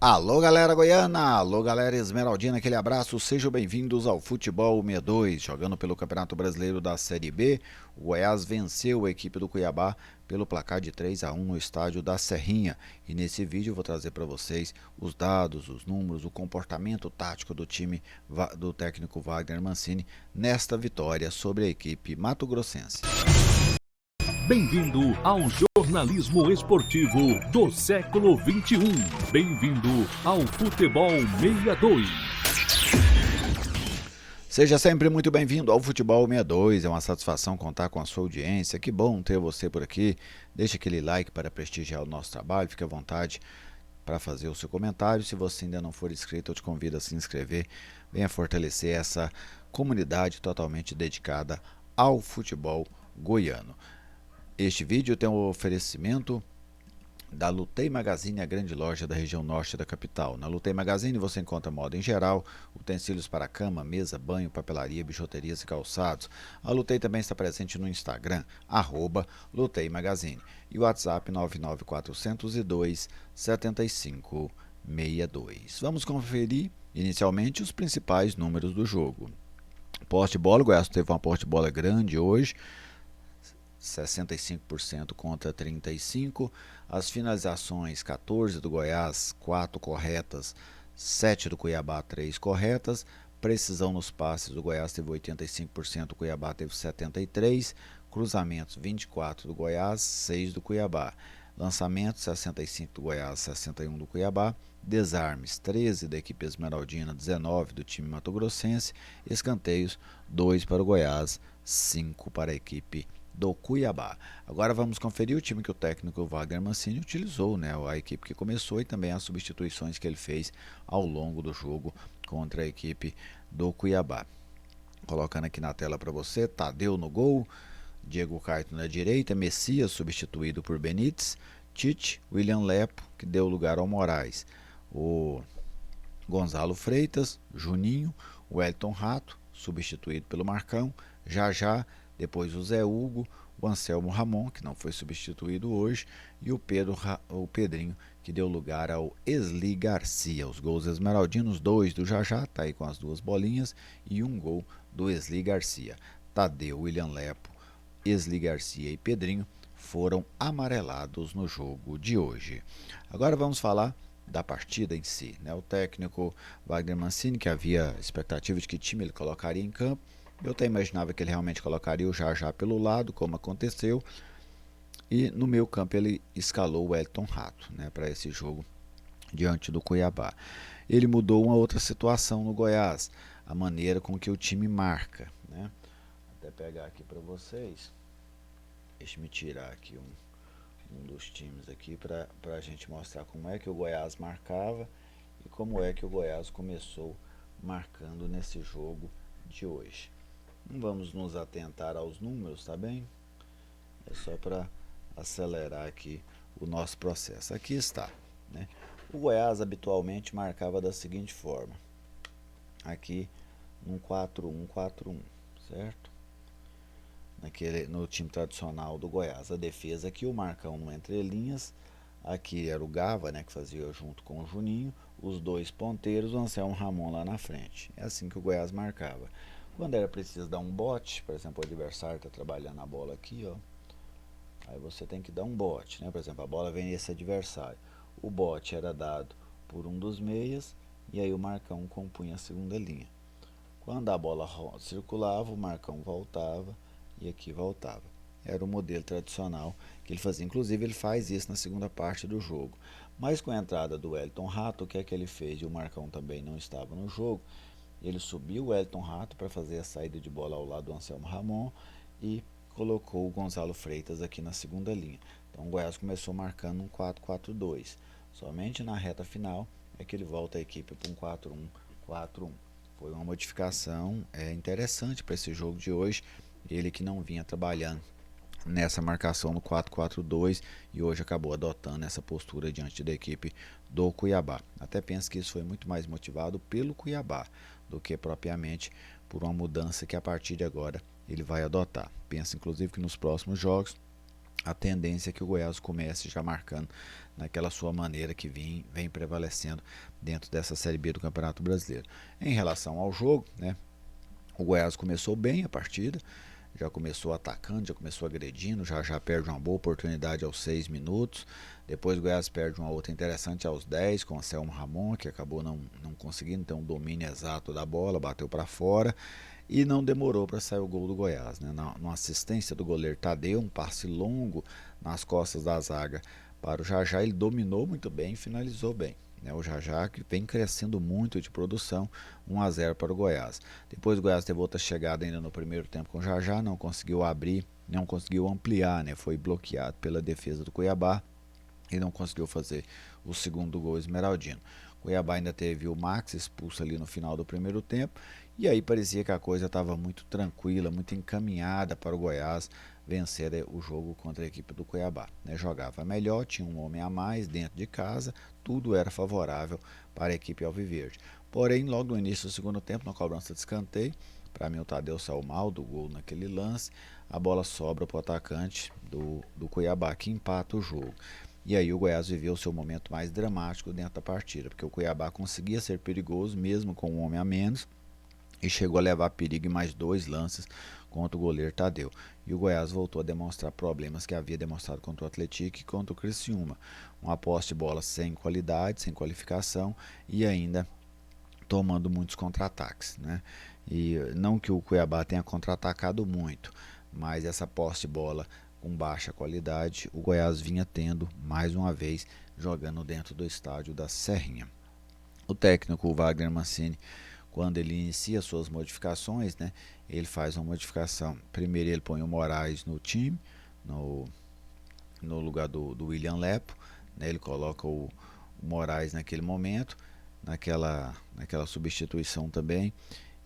Alô galera goiana, alô galera esmeraldina, aquele abraço, sejam bem-vindos ao Futebol 62, jogando pelo Campeonato Brasileiro da Série B, o Goiás venceu a equipe do Cuiabá pelo placar de 3-1 no estádio da Serrinha, e nesse vídeo eu vou trazer para vocês os dados, os números, o comportamento tático do time do técnico Wagner Mancini nesta vitória sobre a equipe mato-grossense. Bem-vindo ao jornalismo esportivo do século XXI. Bem-vindo ao Futebol 62. Seja sempre muito bem-vindo ao Futebol 62, é uma satisfação contar com a sua audiência, que bom ter você por aqui. Deixe aquele like para prestigiar o nosso trabalho, fique à vontade para fazer o seu comentário. Se você ainda não for inscrito, eu te convido a se inscrever, venha fortalecer essa comunidade totalmente dedicada ao futebol goiano. Este vídeo tem um oferecimento da Lutei Magazine, a grande loja da região norte da capital. Na Lutei Magazine você encontra moda em geral, utensílios para cama, mesa, banho, papelaria, bijuterias e calçados. A Lutei também está presente no Instagram, @Lutei Magazine, e o WhatsApp 99402-7562. Vamos conferir inicialmente os principais números do jogo. Posse de bola, o Goiás teve uma posse de bola grande hoje, 65% contra 35%, as finalizações 14 do Goiás, 4 corretas, 7 do Cuiabá, 3 corretas, precisão nos passes do Goiás teve 85%, o Cuiabá teve 73%, cruzamentos 24 do Goiás, 6 do Cuiabá, lançamentos 65 do Goiás, 61 do Cuiabá, desarmes 13 da equipe esmeraldina, 19 do time mato-grossense, escanteios 2 para o Goiás, 5 para a equipe do Cuiabá. Agora vamos conferir o time que o técnico Wagner Mancini utilizou, a equipe que começou e também as substituições que ele fez ao longo do jogo contra a equipe do Cuiabá. Colocando aqui na tela para você: Tadeu no gol, Diego Caetano na direita, Messias substituído por Benítez, Tite, William Lepo, que deu lugar ao Moraes, o Gonzalo Freitas, Juninho, o Wellington Rato substituído pelo Marcão, Já, depois o Zé Hugo, o Anselmo Ramon, que não foi substituído hoje, e o Pedrinho, que deu lugar ao Esli Garcia. Os gols esmeraldinos: 2 do Já, tá aí com as duas bolinhas, e um gol do Esli Garcia. Tadeu, William Lepo, Esli Garcia e Pedrinho foram amarelados no jogo de hoje. Agora vamos falar da partida em si, O técnico Wagner Mancini, que havia expectativa de que time ele colocaria em campo, eu até imaginava que ele realmente colocaria o Já pelo lado, como aconteceu, e no meio campo ele escalou o Wellington Rato, para esse jogo diante do Cuiabá. Ele mudou uma outra situação no Goiás, a maneira com que o time marca, Vou até pegar aqui para vocês, deixa-me tirar aqui um dos times aqui para a gente mostrar como é que o Goiás marcava e como é que o Goiás começou marcando nesse jogo de hoje. Não vamos nos atentar aos números, tá bem? É só para acelerar aqui o nosso processo. Aqui está, O Goiás habitualmente marcava da seguinte forma. Aqui um 4-1-4-1, certo? No time tradicional do Goiás, a defesa aqui, o Marcão no entrelinhas, aqui era o Gava, que fazia junto com o Juninho, os dois ponteiros, o Anselmo Ramon lá na frente. É assim que o Goiás marcava. Quando era preciso dar um bote, por exemplo, o adversário está trabalhando a bola aqui, aí você tem que dar um bote, Por exemplo, a bola vem nesse adversário. O bote era dado por um dos meias e aí o Marcão compunha a segunda linha. Quando a bola circulava, o Marcão voltava e aqui voltava. Era o modelo tradicional que ele fazia. Inclusive, ele faz isso na segunda parte do jogo. Mas com a entrada do Wellington Rato, o que é que ele fez? E o Marcão também não estava no jogo. Ele subiu o Wellington Rato para fazer a saída de bola ao lado do Anselmo Ramon e colocou o Gonzalo Freitas aqui na segunda linha. Então o Goiás começou marcando um 4-4-2. Somente na reta final é que ele volta a equipe para um 4-1-4-1. Foi uma modificação interessante para esse jogo de hoje. Ele que não vinha trabalhando nessa marcação no 4-4-2 e hoje acabou adotando essa postura diante da equipe do Cuiabá. Até penso que isso foi muito mais motivado pelo Cuiabá do que propriamente por uma mudança que a partir de agora ele vai adotar. Penso inclusive que nos próximos jogos a tendência é que o Goiás comece já marcando naquela sua maneira que vem prevalecendo dentro dessa Série B do Campeonato Brasileiro. Em relação ao jogo, né, o Goiás começou bem a partida, já começou atacando, já começou agredindo, já perde uma boa oportunidade aos 6 minutos. Depois o Goiás perde uma outra interessante aos 10 com o Anselmo Ramon, que acabou não conseguindo ter um domínio exato da bola, bateu para fora e não demorou para sair o gol do Goiás, né? Numa assistência do goleiro Tadeu, um passe longo nas costas da zaga para o Jajá, ele dominou muito bem e finalizou bem. O Jajá que vem crescendo muito de produção, 1-0 para o Goiás. Depois o Goiás teve outra chegada ainda no primeiro tempo com o Jajá, não conseguiu abrir, não conseguiu ampliar, né? Foi bloqueado pela defesa do Cuiabá e não conseguiu fazer o segundo gol esmeraldino. Cuiabá ainda teve o Max expulso ali no final do primeiro tempo, e aí parecia que a coisa estava muito tranquila, muito encaminhada para o Goiás vencer o jogo contra a equipe do Cuiabá. Jogava melhor, tinha um homem a mais dentro de casa, tudo era favorável para a equipe alviverde. Porém, logo no início do segundo tempo, na cobrança de escanteio, para mim o Tadeu saiu mal do gol naquele lance, a bola sobra para o atacante do Cuiabá, que empata o jogo. E aí o Goiás viveu o seu momento mais dramático dentro da partida, porque o Cuiabá conseguia ser perigoso mesmo com um homem a menos e chegou a levar perigo em mais 2 lances contra o goleiro Tadeu. E o Goiás voltou a demonstrar problemas que havia demonstrado contra o Atlético e contra o Criciúma. Uma posse de bola sem qualidade, sem qualificação e ainda tomando muitos contra-ataques, né? E não que o Cuiabá tenha contra-atacado muito, mas essa posse de bola com baixa qualidade, o Goiás vinha tendo mais uma vez jogando dentro do estádio da Serrinha. O técnico o Wagner Mancini, quando ele inicia suas modificações, né, ele faz uma modificação. Primeiro ele põe o Moraes no time, no lugar do William Lepo, né, ele coloca o Moraes naquele momento, naquela substituição também,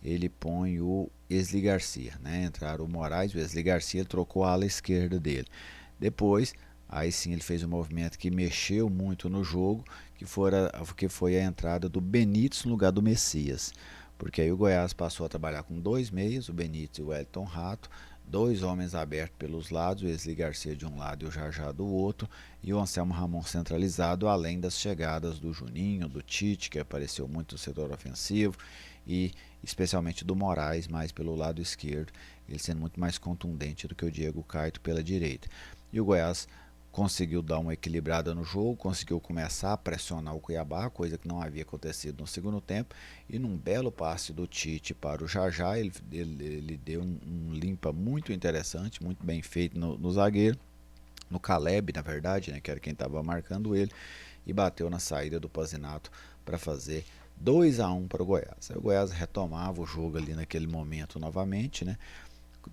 ele põe o Wesley Garcia, né? Entraram o Moraes, o Wesley Garcia trocou a ala esquerda dele. Depois, aí sim ele fez um movimento que mexeu muito no jogo, que foi a entrada do Benítez no lugar do Messias. Porque aí o Goiás passou a trabalhar com 2 meias, o Benítez e o Wellington Rato, 2 homens abertos pelos lados, o Wesley Garcia de um lado e o Jajá do outro, e o Anselmo Ramon centralizado, além das chegadas do Juninho, do Tite, que apareceu muito no setor ofensivo, e especialmente do Moraes, mais pelo lado esquerdo, ele sendo muito mais contundente do que o Diego Caetano pela direita. E o Goiás conseguiu dar uma equilibrada no jogo, conseguiu começar a pressionar o Cuiabá, coisa que não havia acontecido no segundo tempo, e num belo passe do Tite para o Jajá, ele deu um limpa muito interessante, muito bem feito no zagueiro, no Caleb, na verdade, né, que era quem estava marcando ele, e bateu na saída do Pazinato para fazer 2-1 para o Goiás. Aí o Goiás retomava o jogo ali naquele momento novamente, né?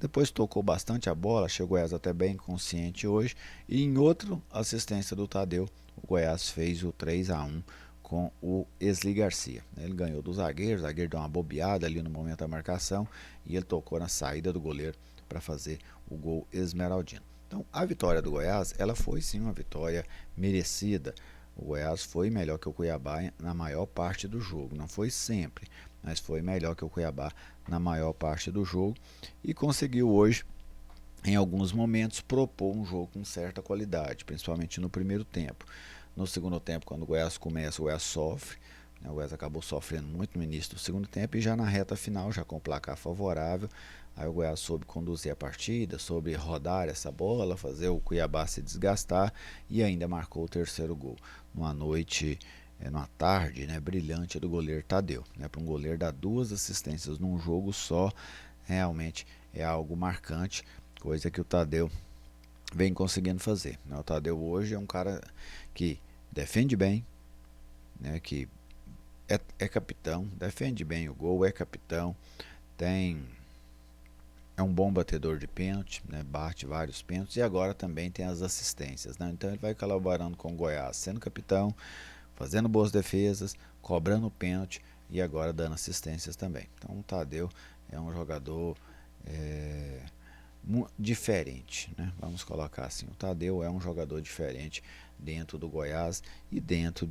Depois tocou bastante a bola, achei o Goiás até bem consciente hoje. E em outra assistência do Tadeu, o Goiás fez o 3-1 com o Wesley Garcia. Ele ganhou do zagueiro, o zagueiro deu uma bobeada ali no momento da marcação e ele tocou na saída do goleiro para fazer o gol esmeraldino. Então a vitória do Goiás, ela foi sim uma vitória merecida. O Goiás foi melhor que o Cuiabá na maior parte do jogo, não foi sempre, mas foi melhor que o Cuiabá na maior parte do jogo e conseguiu hoje, em alguns momentos, propor um jogo com certa qualidade, principalmente no primeiro tempo. No segundo tempo, quando o Goiás começa, o Goiás sofre, né? O Goiás acabou sofrendo muito no início do segundo tempo e já na reta final, já com o placar favorável, aí o Goiás soube conduzir a partida, soube rodar essa bola, fazer o Cuiabá se desgastar e ainda marcou o terceiro gol. Numa tarde, né, brilhante do goleiro Tadeu, né? Para um goleiro dar 2 assistências num jogo só, realmente é algo marcante, coisa que o Tadeu vem conseguindo fazer, né? O Tadeu hoje é um cara que defende bem, né, que é capitão, defende bem o gol, é capitão, é um bom batedor de pênalti, né, bate vários pênaltis e agora também tem as assistências, né? Então ele vai colaborando com o Goiás, sendo capitão, fazendo boas defesas, cobrando pênalti e agora dando assistências também. Então o Tadeu é um jogador diferente, né? Vamos colocar assim, o Tadeu é um jogador diferente dentro do Goiás e dentro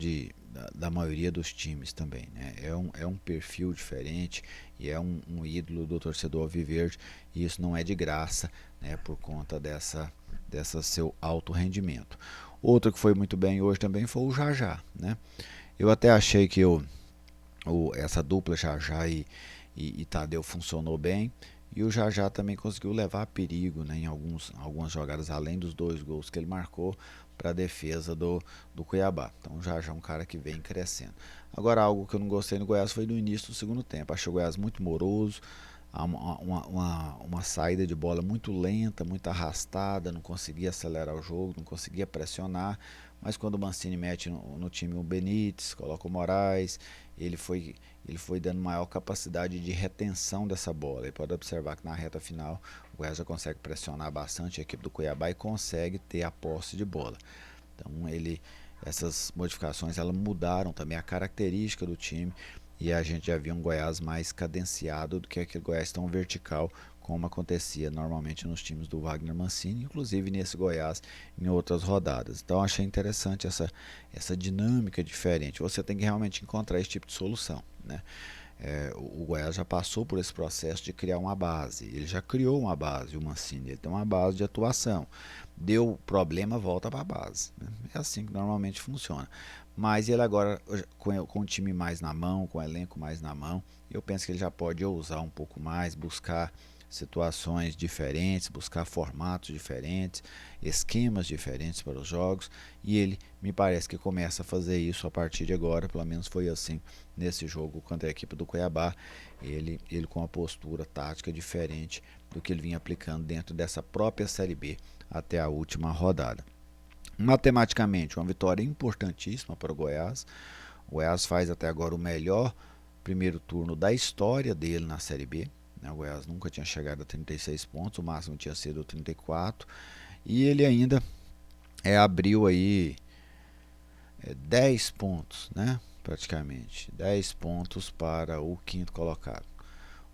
da maioria dos times também, né? É um perfil diferente e é um ídolo do torcedor alviverde e isso não é de graça, né? Por conta dessa seu alto rendimento. Outro que foi muito bem hoje também foi o Jajá, né? Eu até achei que essa dupla Jajá e Tadeu funcionou bem. E o Jajá também conseguiu levar perigo, né, em algumas jogadas, além dos 2 gols que ele marcou, para a defesa do Cuiabá. Então o Jajá é um cara que vem crescendo. Agora, algo que eu não gostei no Goiás foi no início do segundo tempo. Achei o Goiás muito moroso, uma saída de bola muito lenta, muito arrastada, não conseguia acelerar o jogo, não conseguia pressionar. Mas quando o Mancini mete no time o Benítez, coloca o Moraes, ele foi dando maior capacidade de retenção dessa bola. E pode observar que na reta final o Goiás já consegue pressionar bastante a equipe do Cuiabá e consegue ter a posse de bola. Então essas modificações elas mudaram também a característica do time e a gente já viu um Goiás mais cadenciado do que aquele Goiás tão vertical como acontecia normalmente nos times do Wagner Mancini, inclusive nesse Goiás em outras rodadas. Então achei interessante essa dinâmica diferente. Você tem que realmente encontrar esse tipo de solução, né? O Goiás já passou por esse processo de criar uma base. Ele já criou uma base, o Mancini. Ele tem uma base de atuação. Deu problema, volta para a base, né? É assim que normalmente funciona. Mas ele agora, com o time mais na mão, com o elenco mais na mão, eu penso que ele já pode ousar um pouco mais, buscar situações diferentes, buscar formatos diferentes, esquemas diferentes para os jogos, e ele me parece que começa a fazer isso a partir de agora, pelo menos foi assim nesse jogo contra a equipe do Cuiabá, ele com uma postura tática diferente do que ele vinha aplicando dentro dessa própria Série B até a última rodada. Matematicamente, uma vitória importantíssima para o Goiás. O Goiás faz até agora o melhor primeiro turno da história dele na Série B. O Goiás nunca tinha chegado a 36 pontos, o máximo tinha sido 34. E ele ainda abriu aí 10 pontos, né? Praticamente 10 pontos para o quinto colocado.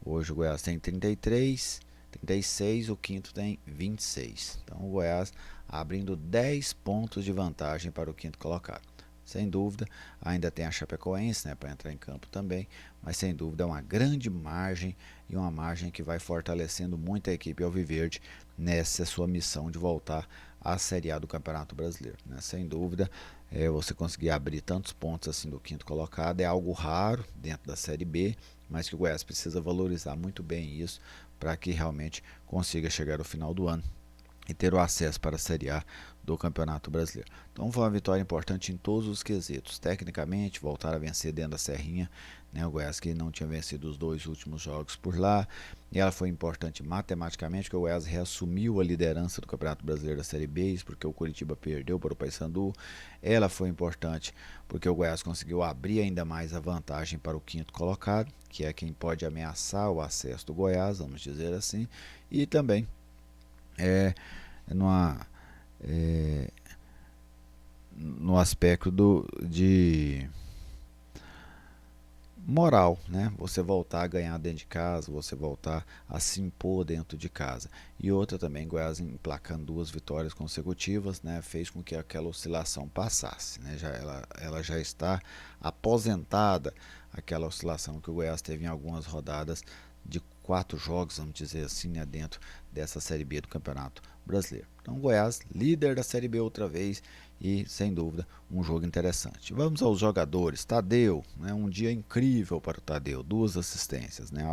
Hoje o Goiás tem 33, 36, o quinto tem 26. Então o Goiás abrindo 10 pontos de vantagem para o quinto colocado. Sem dúvida, ainda tem a Chapecoense, né, para entrar em campo também, mas sem dúvida é uma grande margem e uma margem que vai fortalecendo muito a equipe alviverde nessa sua missão de voltar à Série A do Campeonato Brasileiro, né? Sem dúvida, você conseguir abrir tantos pontos assim do quinto colocado é algo raro dentro da Série B, mas que o Goiás precisa valorizar muito bem isso para que realmente consiga chegar ao final do ano e ter o acesso para a Série A do Campeonato Brasileiro. Então foi uma vitória importante em todos os quesitos. Tecnicamente, voltar a vencer dentro da Serrinha, né, o Goiás que não tinha vencido os 2 últimos jogos por lá. E ela foi importante matematicamente, porque o Goiás reassumiu a liderança do Campeonato Brasileiro da Série B, porque o Curitiba perdeu para o Paysandu. Ela foi importante porque o Goiás conseguiu abrir ainda mais a vantagem para o quinto colocado, que é quem pode ameaçar o acesso do Goiás, vamos dizer assim. E também no aspecto de moral, né? Você voltar a ganhar dentro de casa, você voltar a se impor dentro de casa. E outra também, Goiás emplacando 2 vitórias consecutivas, né? Fez com que aquela oscilação passasse, né? Ela já está aposentada, aquela oscilação que o Goiás teve em algumas rodadas de 4 jogos, vamos dizer assim, né, dentro dessa Série B do Campeonato Brasileiro. Então, Goiás, líder da Série B outra vez e, sem dúvida, um jogo interessante. Vamos aos jogadores. Tadeu, né, um dia incrível para o Tadeu, 2 assistências, né,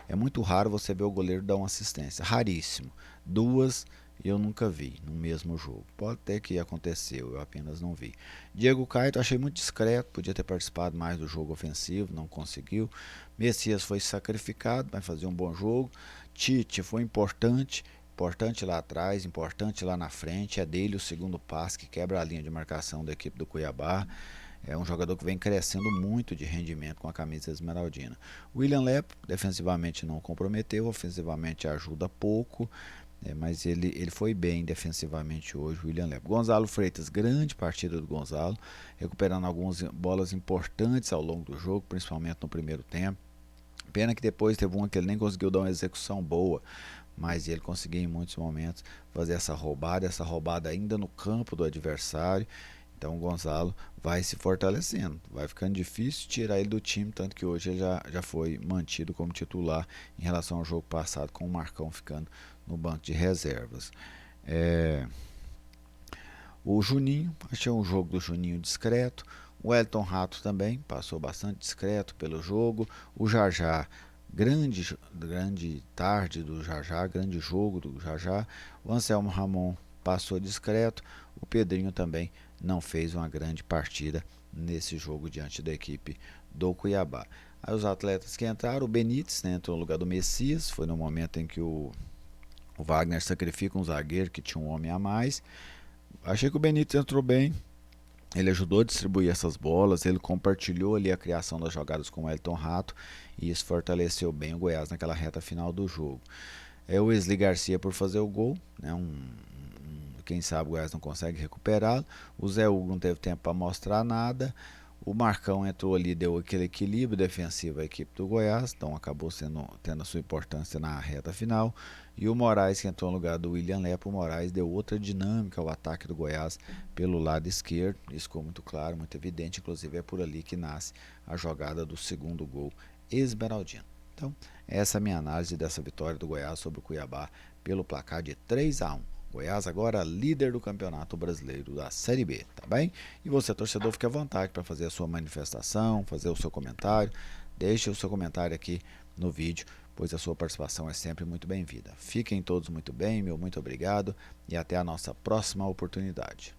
é muito raro você ver o goleiro dar uma assistência, raríssimo. 2 eu nunca vi no mesmo jogo. Pode ter que aconteceu, eu apenas não vi. Diego Caio achei muito discreto, podia ter participado mais do jogo ofensivo, não conseguiu. Messias foi sacrificado, vai fazer um bom jogo. Tite foi importante lá atrás, importante lá na frente. É dele o segundo passe que quebra a linha de marcação da equipe do Cuiabá. É um jogador que vem crescendo muito de rendimento com a camisa esmeraldina. William Lepo, defensivamente não comprometeu, ofensivamente ajuda pouco. Mas ele foi bem defensivamente hoje, o William Lepo. Gonzalo Freitas, grande partida do Gonzalo, recuperando algumas bolas importantes ao longo do jogo, principalmente no primeiro tempo. Pena que depois teve uma que ele nem conseguiu dar uma execução boa, mas ele conseguiu em muitos momentos fazer essa roubada ainda no campo do adversário. Então o Gonzalo vai se fortalecendo, vai ficando difícil tirar ele do time, tanto que hoje ele já foi mantido como titular em relação ao jogo passado, com o Marcão ficando no banco de reservas. O Juninho, achei um jogo do Juninho discreto. O Elton Rato também passou bastante discreto pelo jogo. O Jajá, grande tarde do Jajá, grande jogo do Jajá. O Anselmo Ramon passou discreto. O Pedrinho também não fez uma grande partida nesse jogo diante da equipe do Cuiabá. Aí os atletas que entraram, o Benítez, né, entrou no lugar do Messias, foi no momento em que o Wagner sacrifica um zagueiro que tinha um homem a mais. Achei que o Benítez entrou bem, ele ajudou a distribuir essas bolas, ele compartilhou ali a criação das jogadas com o Elton Rato e isso fortaleceu bem o Goiás naquela reta final do jogo. O Wesley Garcia por fazer o gol, né, quem sabe o Goiás não consegue recuperá-lo. O Zé Hugo não teve tempo para mostrar nada. O Marcão entrou ali, deu aquele equilíbrio defensivo à equipe do Goiás, então acabou tendo a sua importância na reta final. E o Moraes, que entrou no lugar do William Lepo, o Moraes deu outra dinâmica ao ataque do Goiás pelo lado esquerdo. Isso ficou muito claro, muito evidente, inclusive é por ali que nasce a jogada do segundo gol esmeraldino. Então, essa é a minha análise dessa vitória do Goiás sobre o Cuiabá pelo placar de 3-1. Goiás agora líder do Campeonato Brasileiro da Série B, tá bem? E você, torcedor, fique à vontade para fazer a sua manifestação, fazer o seu comentário. Deixe o seu comentário aqui no vídeo, pois a sua participação é sempre muito bem-vinda. Fiquem todos muito bem, meu muito obrigado e até a nossa próxima oportunidade.